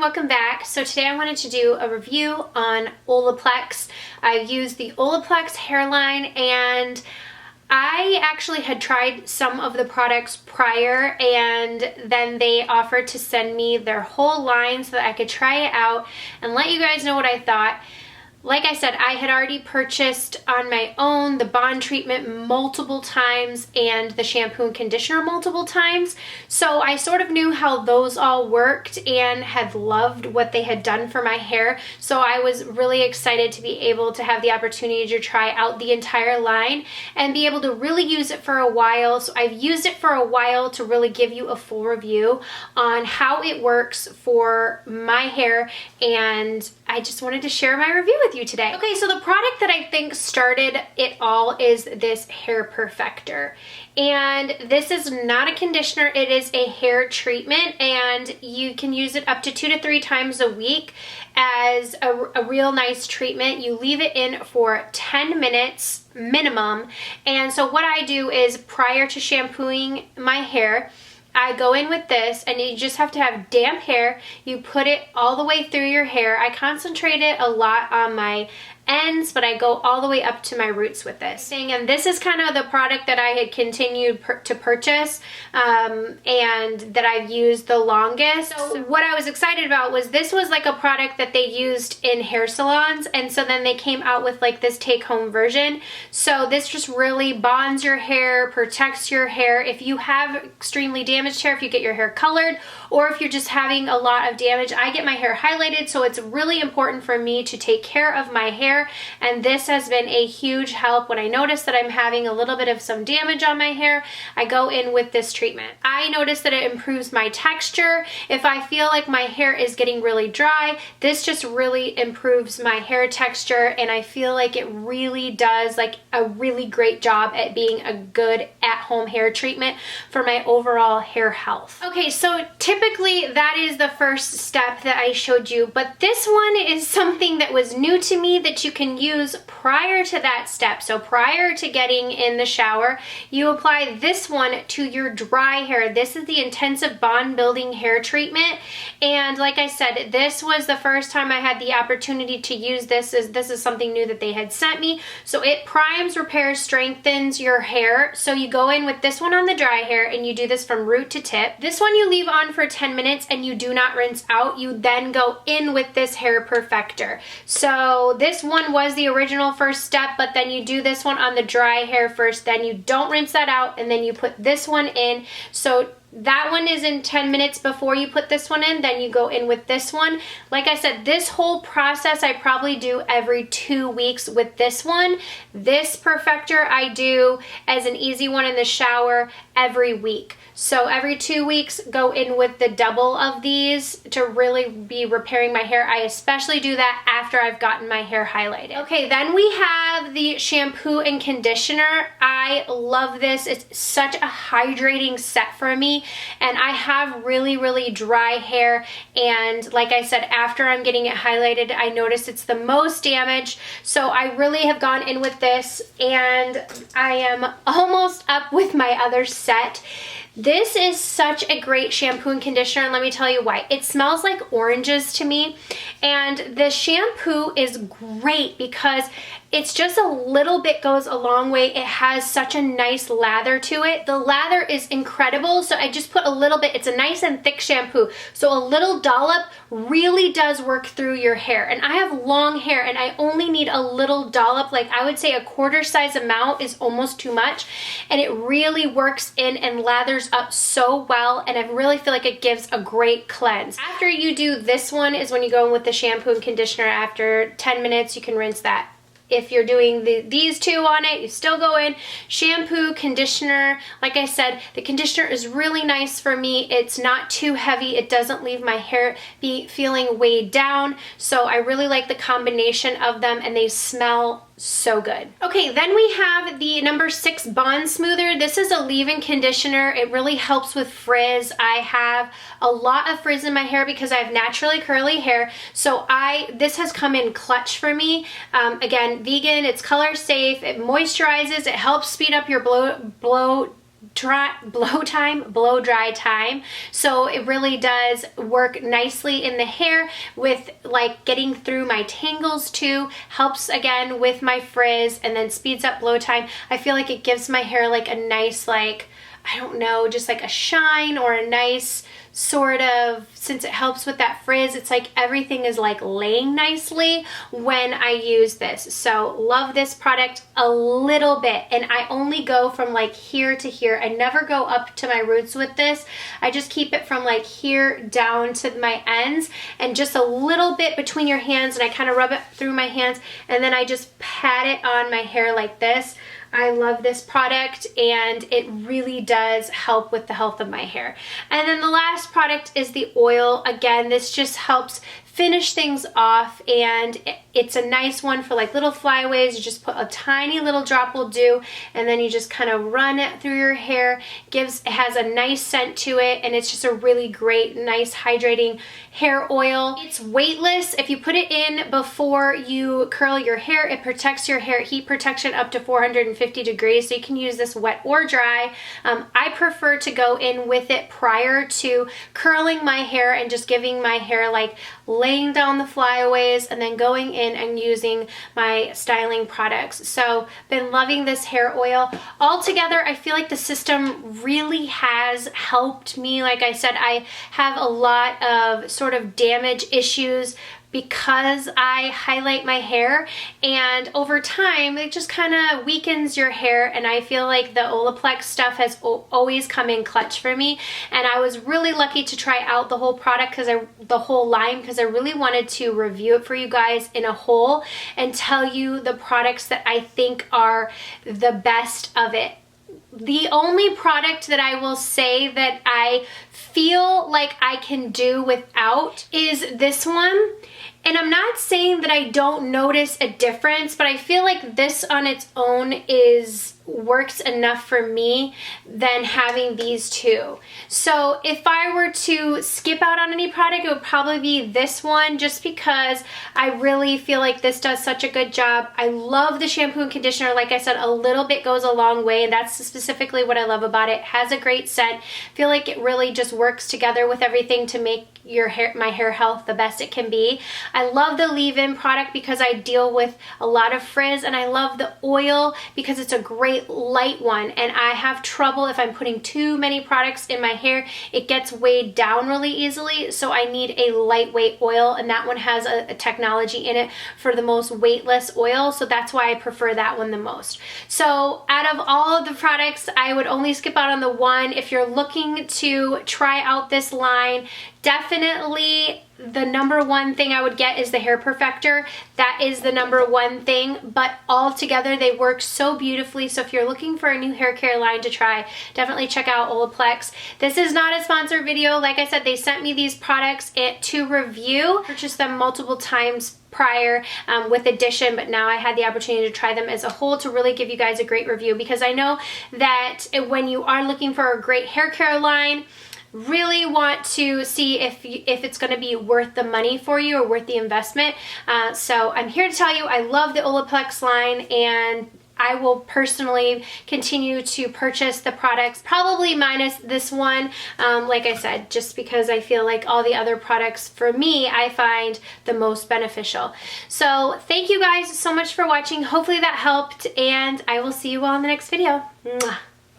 welcome back. So today I wanted to do a review on OLAPLEX. I used the OLAPLEX hairline and I actually had tried some of the products prior and then they offered to send me their whole line so that I could try it out and let you guys know what I thought. Like I said, I had already purchased on my own the bond treatment multiple times and the shampoo and conditioner multiple times. So I sort of knew how those all worked and had loved what they had done for my hair. So I was really excited to be able to have the opportunity to try out the entire line and be able to really use it for a while. So I've used it for a while to really give you a full review on how it works for my hair, and I just wanted to share my review with you today. Okay, so the product that I think started it all is this hair perfector. And this is not a conditioner, it is a hair treatment, and you can use it up to 2 to 3 times a week as a real nice treatment. You leave it in for 10 minutes minimum. And so what I do is prior to shampooing my hair, I go in with this, and you just have to have damp hair. You put it all the way through your hair. I concentrate it a lot on my ends, but I go all the way up to my roots with this thing. And this is kind of the product that I had continued to purchase and that I've used the longest. So what I was excited about was this was like a product that they used in hair salons, and so then they came out with like this take-home version. So this just really bonds your hair, protects your hair. If you have extremely damaged hair, if you get your hair colored, or if you're just having a lot of damage, I get my hair highlighted, so it's really important for me to take care of my hair. And this has been a huge help. When I notice that I'm having a little bit of some damage on my hair, I go in with this treatment. I notice that it improves my texture. If I feel like my hair is getting really dry, this just really improves my hair texture, and I feel like it really does like a really great job at being a good at-home hair treatment for my overall hair health. Okay, so typically that is the first step that I showed you, but this one is something that was new to me that you can use prior to that step. So prior to getting in the shower, you apply this one to your dry hair. This is the intensive bond building hair treatment, and like I said, this was the first time I had the opportunity to use this. This is something new that they had sent me. So it primes, repairs, strengthens your hair. So you go in with this one on the dry hair and you do this from root to tip. This one you leave on for 10 minutes and you do not rinse out. You then go in with this hair perfector. So this one was the original first step, but then you do this one on the dry hair first, then you don't rinse that out, and then you put this one in. So that one is in 10 minutes before you put this one in, then you go in with this one. Like I said, this whole process I probably do every 2 weeks with this one. This perfector I do as an easy one in the shower every week. So every 2 weeks, go in with the double of these to really be repairing my hair. I especially do that after I've gotten my hair highlighted. Okay, then we have the shampoo and conditioner. I love this. It's such a hydrating set for me, and I have really, really dry hair, and like I said, after I'm getting it highlighted, I notice it's the most damaged. So I really have gone in with this, and I am almost up with my other set. This is such a great shampoo and conditioner, and let me tell you why. It smells like oranges to me, and the shampoo is great because it's just a little bit goes a long way. It has such a nice lather to it. The lather is incredible, so I just put a little bit. It's a nice and thick shampoo, so a little dollop really does work through your hair. And I have long hair, and I only need a little dollop, like I would say a quarter size amount is almost too much, and it really works in and lathers up so well, and I really feel like it gives a great cleanse. After you do this one is when you go in with the shampoo and conditioner. After 10 minutes, you can rinse that. If you're doing these two on it, you still go in shampoo, conditioner. Like I said, the conditioner is really nice for me. It's not too heavy. It doesn't leave my hair feeling weighed down. So I really like the combination of them, and they smell so good. Okay, then we have the number 6 Bond Smoother. This is a leave-in conditioner. It really helps with frizz. I have a lot of frizz in my hair because I have naturally curly hair, so this has come in clutch for me. Again, vegan, it's color safe, it moisturizes, it helps speed up your blow blow dry time. So it really does work nicely in the hair with like getting through my tangles too. Helps again with my frizz, and then speeds up blow time. I feel like it gives my hair like a nice, like, I don't know, just like a shine or a nice sort of, since it helps with that frizz, it's like everything is like laying nicely when I use this. So love this product a little bit, and I only go from like here to here. I never go up to my roots with this. I just keep it from like here down to my ends and just a little bit between your hands, and I kind of rub it through my hands, and then I just pat it on my hair like this. I love this product, and it really does help with the health of my hair. And then the last product is the oil. Again, this just helps finish things off, and it's a nice one for like little flyaways. You just put a tiny little drop will do, and then you just kind of run it through your hair. It has a nice scent to it, and it's just a really great, nice hydrating hair oil. It's weightless. If you put it in before you curl your hair, it protects your hair, heat protection up to 450 degrees, so you can use this wet or dry. I prefer to go in with it prior to curling my hair and just giving my hair like laying down the flyaways, and then going in and using my styling products. So been loving this hair oil. Altogether, I feel like the system really has helped me. Like I said, I have a lot of sort of damage issues because I highlight my hair, and over time it just kind of weakens your hair, and I feel like the OLAPLEX stuff has always come in clutch for me. And I was really lucky to try out the whole product, the whole line, because I really wanted to review it for you guys in a whole and tell you the products that I think are the best of it. The only product that I will say that I feel like I can do without is this one. And I'm not saying that I don't notice a difference, but I feel like this on its own works enough for me than having these two. So if I were to skip out on any product, it would probably be this one, just because I really feel like this does such a good job. I love the shampoo and conditioner. Like I said, a little bit goes a long way, and that's specifically what I love about it. It has a great scent. I feel like it really just works together with everything to make my hair health the best it can be. I love the leave-in product because I deal with a lot of frizz, and I love the oil because it's a great light one, and I have trouble if I'm putting too many products in my hair. It gets weighed down really easily, so I need a lightweight oil, and that one has a technology in it for the most weightless oil, so that's why I prefer that one the most. So out of all of the products, I would only skip out on the one. If you're looking to try out this line, definitely the number one thing I would get is the hair perfector. That is the number one thing, but all together they work so beautifully. So if you're looking for a new hair care line to try, definitely check out OLAPLEX. This is not a sponsored video. Like I said, they sent me these products to review. Purchased them multiple times prior with addition, but now I had the opportunity to try them as a whole to really give you guys a great review, because I know that when you are looking for a great hair care line, really want to see if it's going to be worth the money for you or worth the investment. So I'm here to tell you I love the OLAPLEX line, and I will personally continue to purchase the products, probably minus this one, like I said, just because I feel like all the other products for me I find the most beneficial. So thank you guys so much for watching. Hopefully that helped, and I will see you all in the next video. Mwah.